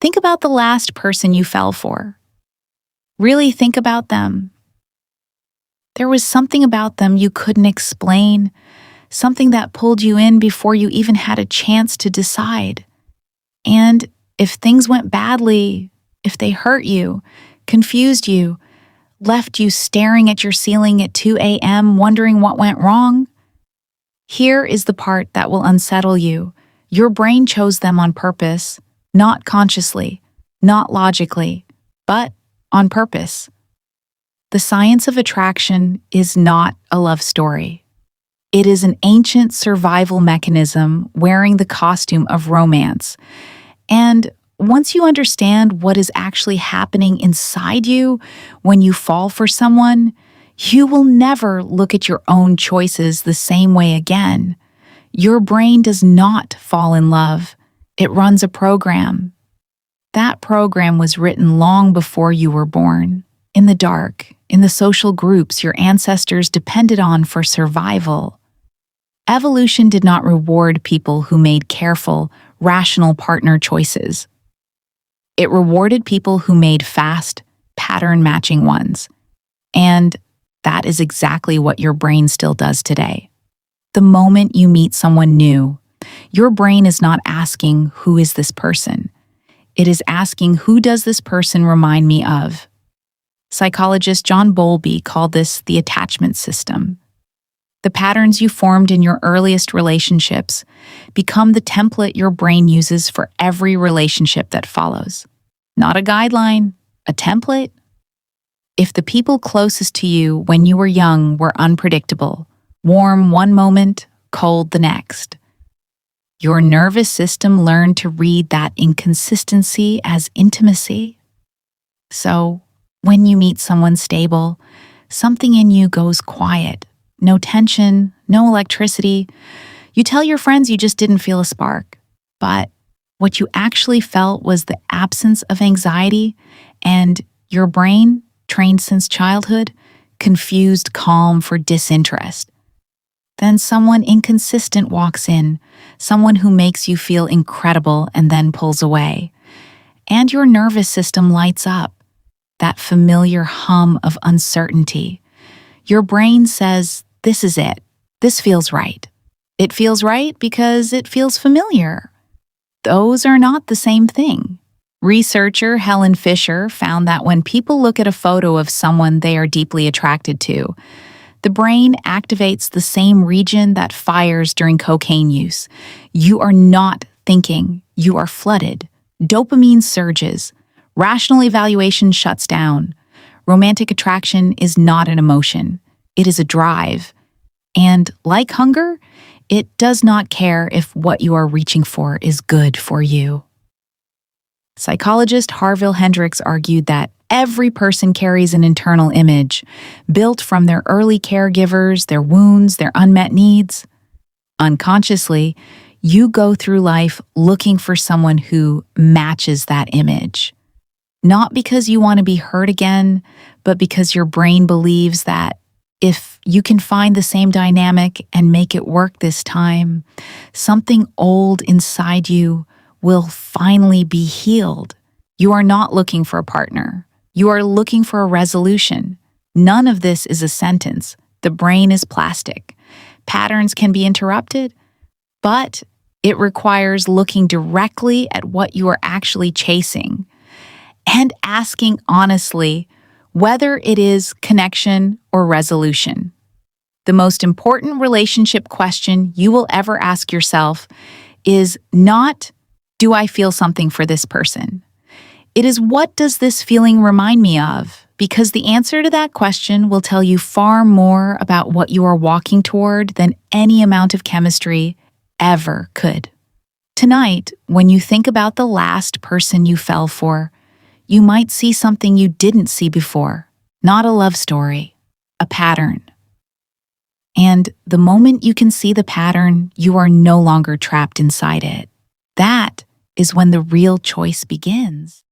Think about the last person you fell for. Really think about them. There was something about them you couldn't explain, something that pulled you in before you even had a chance to decide. And if things went badly, if they hurt you, confused you, left you staring at your ceiling at 2 a.m. wondering what went wrong, here is the part that will unsettle you. Your brain chose them on purpose, not consciously, not logically, but on purpose. The science of attraction is not a love story. It is an ancient survival mechanism wearing the costume of romance. And once you understand what is actually happening inside you when you fall for someone, you will never look at your own choices the same way again. Your brain does not fall in love. It runs a program. That program was written long before you were born, in the dark, in the social groups your ancestors depended on for survival. Evolution did not reward people who made careful, rational partner choices. It rewarded people who made fast, pattern-matching ones. And that is exactly what your brain still does today. The moment you meet someone new, your brain is not asking, "Who is this person?" It is asking, "Who does this person remind me of?" Psychologist John Bowlby called this the attachment system. The patterns you formed in your earliest relationships become the template your brain uses for every relationship that follows. Not a guideline, a template. If the people closest to you when you were young were unpredictable, warm one moment, cold the next, your nervous system learned to read that inconsistency as intimacy. So, when you meet someone stable, something in you goes quiet. No tension, no electricity. You tell your friends you just didn't feel a spark. But what you actually felt was the absence of anxiety, and your brain, trained since childhood, confused calm for disinterest. Then someone inconsistent walks in, someone who makes you feel incredible and then pulls away. And your nervous system lights up, that familiar hum of uncertainty. Your brain says, "This is it. This feels right." It feels right because it feels familiar. Those are not the same thing. Researcher Helen Fisher found that when people look at a photo of someone they are deeply attracted to, the brain activates the same region that fires during cocaine use. You are not thinking, you are flooded. Dopamine surges. Rational evaluation shuts down. Romantic attraction is not an emotion. It is a drive. And like hunger, it does not care if what you are reaching for is good for you. Psychologist Harville Hendrix argued that every person carries an internal image, built from their early caregivers, their wounds, their unmet needs. Unconsciously, you go through life looking for someone who matches that image. Not because you want to be hurt again, but because your brain believes that if you can find the same dynamic and make it work this time, something old inside you will finally be healed. You are not looking for a partner. You are looking for a resolution. None of this is a sentence. The brain is plastic. Patterns can be interrupted, but it requires looking directly at what you are actually chasing and asking honestly whether it is connection or resolution. The most important relationship question you will ever ask yourself is not, "Do I feel something for this person?" It is, "What does this feeling remind me of?" Because the answer to that question will tell you far more about what you are walking toward than any amount of chemistry ever could. Tonight, when you think about the last person you fell for, you might see something you didn't see before. Not a love story, a pattern. And the moment you can see the pattern, you are no longer trapped inside it. That is when the real choice begins.